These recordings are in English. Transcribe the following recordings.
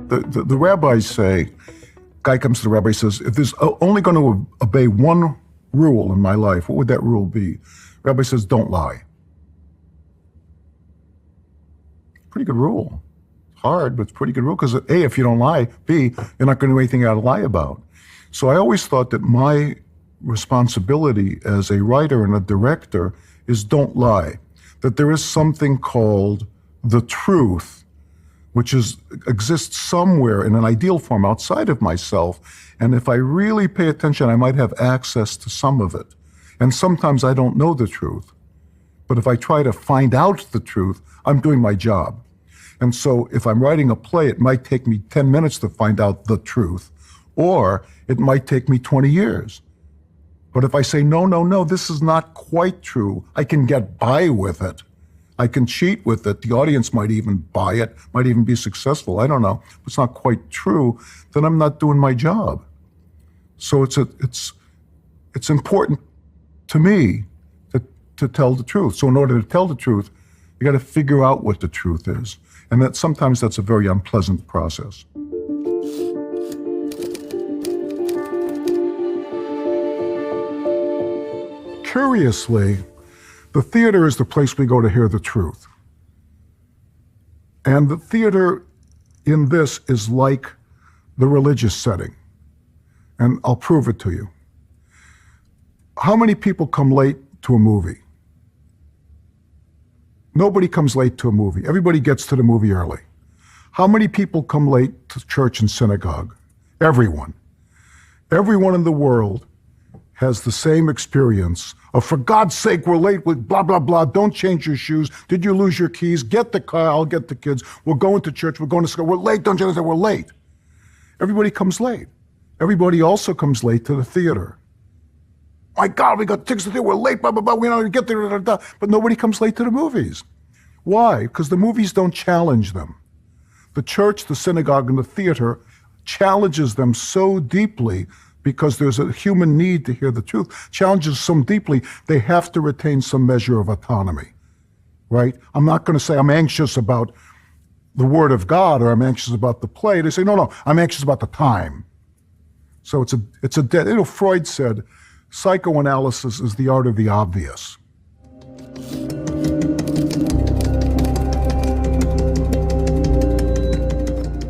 The rabbis say, guy comes to the rabbi and says, if there's only going to obey one rule in my life, what would that rule be? The rabbi says, don't lie. Pretty good rule. Hard, but it's a pretty good rule because A, if you don't lie, B, you're not going to do anything to lie about. So I always thought that my responsibility as a writer and a director is don't lie. That there is something called the truth, which exists somewhere in an ideal form outside of myself. And if I really pay attention, I might have access to some of it. And sometimes I don't know the truth. But if I try to find out the truth, I'm doing my job. And so if I'm writing a play, it might take me 10 minutes to find out the truth, or it might take me 20 years. But if I say, no, this is not quite true, I can get by with it. I can cheat with it. The audience might even buy it, might even be successful. I don't know. If it's not quite true, then I'm not doing my job. So it's important to me to tell the truth. So in order to tell the truth, you got to figure out what the truth is. And that sometimes that's a very unpleasant process. Curiously, the theater is the place we go to hear the truth. And the theater in this is like the religious setting. And I'll prove it to you. How many people come late to a movie? Nobody comes late to a movie. Everybody gets to the movie early. How many people come late to church and synagogue? Everyone. Everyone in the world has the same experience of, for God's sake, we're late with blah, blah, blah. Don't change your shoes. Did you lose your keys? Get the car. I'll get the kids. We're going to church. We're going to school. We're late. Don't you understand? We're late. Everybody comes late. Everybody also comes late to the theater. My God, we got tickets to the theater. We're late, blah, blah, blah. We don't get there. Blah, blah, blah. But nobody comes late to the movies. Why? Because the movies don't challenge them. The church, the synagogue, and the theater challenges them so deeply because there's a human need to hear the truth, challenges so deeply, they have to retain some measure of autonomy, right? I'm not going to say I'm anxious about the Word of God or I'm anxious about the play. They say, no, I'm anxious about the time. So it's a dead, Freud said, psychoanalysis is the art of the obvious.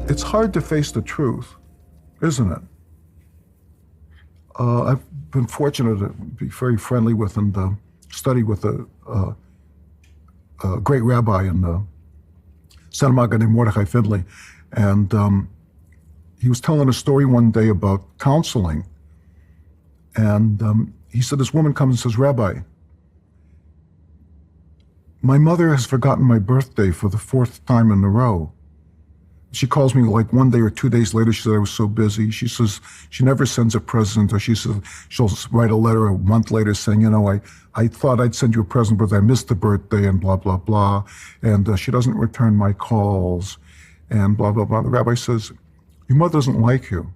It's hard to face the truth, isn't it? I've been fortunate to be very friendly with and study with a great rabbi in Santa named Mordechai Findley. And he was telling a story one day about counseling. And he said, this woman comes and says, Rabbi, my mother has forgotten my birthday for the 4th time in a row. She calls me like 1 day or 2 days later. She said, I was so busy. She says she never sends a present, or she says she'll write a letter a month later saying, I thought I'd send you a present, but I missed the birthday and blah, blah, blah. And she doesn't return my calls and blah, blah, blah. The rabbi says, your mother doesn't like you.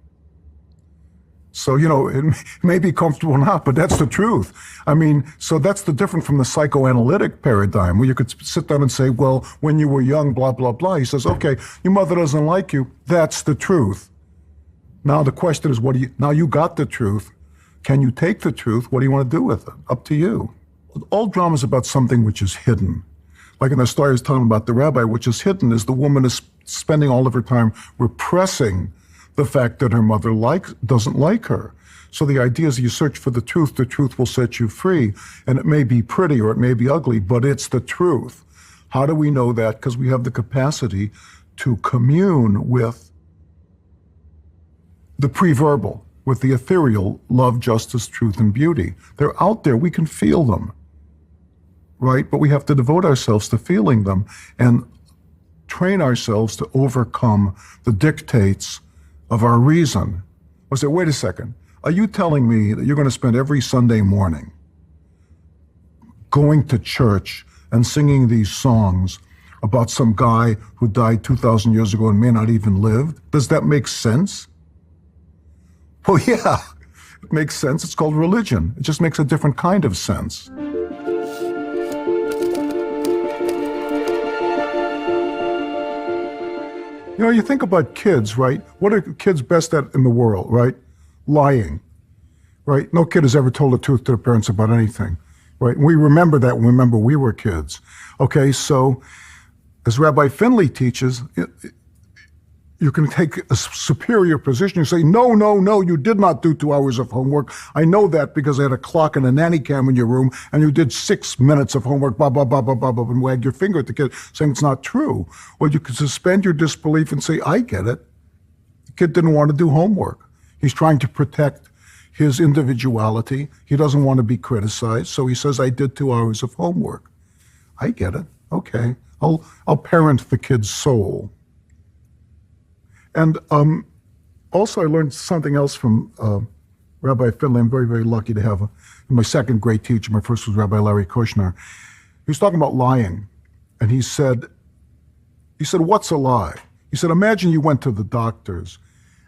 So, it may be comfortable or not, but that's the truth. I mean, so that's the difference from the psychoanalytic paradigm, where you could sit down and say, well, when you were young, blah, blah, blah. He says, okay, your mother doesn't like you. That's the truth. Now the question is, now you got the truth. Can you take the truth? What do you want to do with it? Up to you. All drama is about something which is hidden. Like in the story I was telling about the rabbi, which is hidden is the woman is spending all of her time repressing the fact that her mother doesn't like her. So the idea is you search for the truth will set you free. And it may be pretty or it may be ugly, but it's the truth. How do we know that? Because we have the capacity to commune with the pre-verbal, with the ethereal, love, justice, truth, and beauty. They're out there, we can feel them, right? But we have to devote ourselves to feeling them and train ourselves to overcome the dictates of our reason. I say, wait a second, are you telling me that you're going to spend every Sunday morning going to church and singing these songs about some guy who died 2,000 years ago and may not even live? Does that make sense? Well, yeah, it makes sense. It's called religion. It just makes a different kind of sense. You know, you think about kids, right? What are kids best at in the world, right? Lying, right? No kid has ever told the truth to their parents about anything, right? We remember that when we remember we were kids. Okay, so as Rabbi Finley teaches, you can take a superior position. You say, no, no, no, you did not do 2 hours of homework. I know that because I had a clock and a nanny cam in your room, and you did 6 minutes of homework, blah, blah, blah, blah, blah, blah, and wag your finger at the kid, saying it's not true. Or you can suspend your disbelief and say, I get it. The kid didn't want to do homework. He's trying to protect his individuality. He doesn't want to be criticized, so he says, I did 2 hours of homework. I get it. Okay. I'll parent the kid's soul. And also I learned something else from Rabbi Finley. I'm very, very lucky to have my second great teacher. My first was Rabbi Larry Kushner. He was talking about lying. And he said, what's a lie? He said, imagine you went to the doctors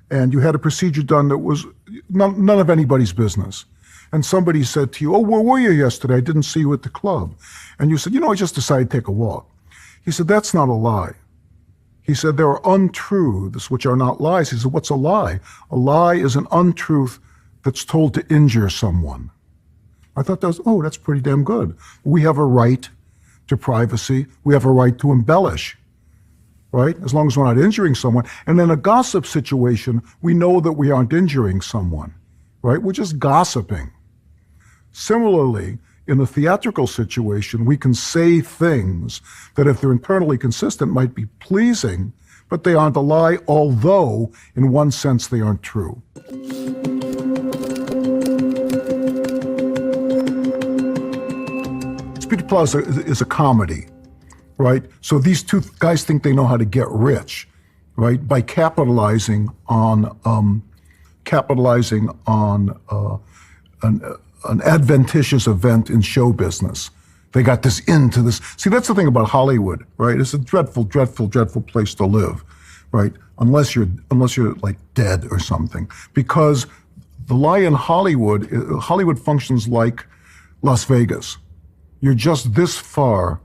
and you had a procedure done that was none of anybody's business. And somebody said to you, oh, where were you yesterday? I didn't see you at the club. And you said, I just decided to take a walk. He said, that's not a lie. He said, there are untruths which are not lies. He said, what's a lie? A lie is an untruth that's told to injure someone. I thought that's pretty damn good. We have a right to privacy. We have a right to embellish, right? As long as we're not injuring someone. And in a gossip situation, we know that we aren't injuring someone, right? We're just gossiping. Similarly, in a theatrical situation, we can say things that if they're internally consistent might be pleasing, but they aren't a lie, although in one sense they aren't true. Speedy Plaza is a comedy, right? So these two guys think they know how to get rich, right? By capitalizing on an adventitious event in show business. They got this into this. See, that's the thing about Hollywood, right? It's a dreadful, dreadful, dreadful place to live, right? Unless you're like dead or something. Because the lie in Hollywood functions like Las Vegas. You're just this far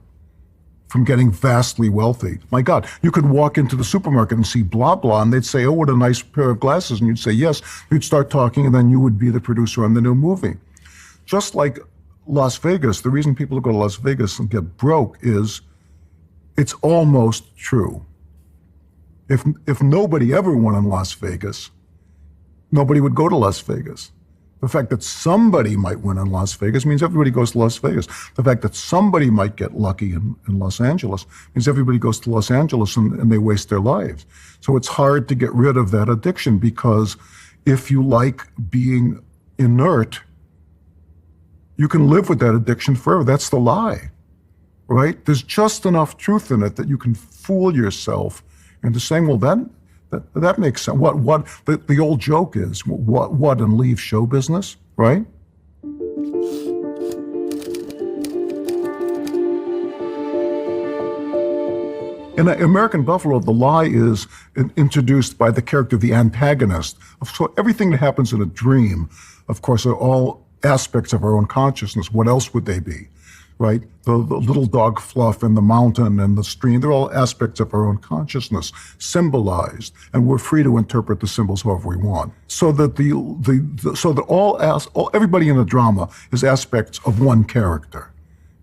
from getting vastly wealthy. My God, you could walk into the supermarket and see blah, blah, and they'd say, oh, what a nice pair of glasses. And you'd say, yes. You'd start talking, and then you would be the producer on the new movie. Just like Las Vegas, the reason people go to Las Vegas and get broke is it's almost true. If nobody ever won in Las Vegas, nobody would go to Las Vegas. The fact that somebody might win in Las Vegas means everybody goes to Las Vegas. The fact that somebody might get lucky in Los Angeles means everybody goes to Los Angeles and they waste their lives. So it's hard to get rid of that addiction because if you like being inert, you can live with that addiction forever. That's the lie, right? There's just enough truth in it that you can fool yourself into saying, well, that makes sense. What the old joke is, what and leave show business, right? In American Buffalo, the lie is introduced by the character, the antagonist. So everything that happens in a dream, of course, are all aspects of our own consciousness. What else would they be, right? The little dog Fluff and the mountain and the stream, they're all aspects of our own consciousness, symbolized, and we're free to interpret the symbols however we want. So that everybody in the drama is aspects of one character,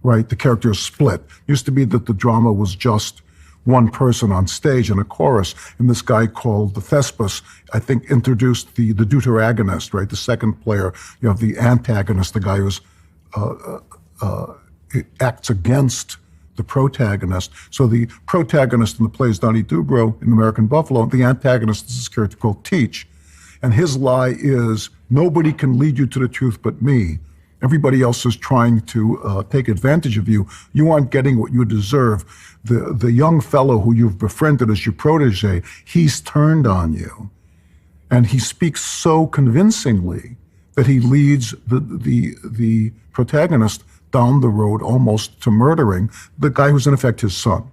right? The character is split. It used to be that the drama was just one person on stage in a chorus, and this guy called the Thespis, I think, introduced the deuteragonist, right? The second player, you have the antagonist, the guy who's acts against the protagonist. So the protagonist in the play is Donnie Dubrow in American Buffalo. The antagonist is this character called Teach, and his lie is, nobody can lead you to the truth but me. Everybody else is trying to take advantage of you. You aren't getting what you deserve. The young fellow who you've befriended as your protege, he's turned on you. And he speaks so convincingly that he leads the protagonist down the road almost to murdering the guy who's in effect his son.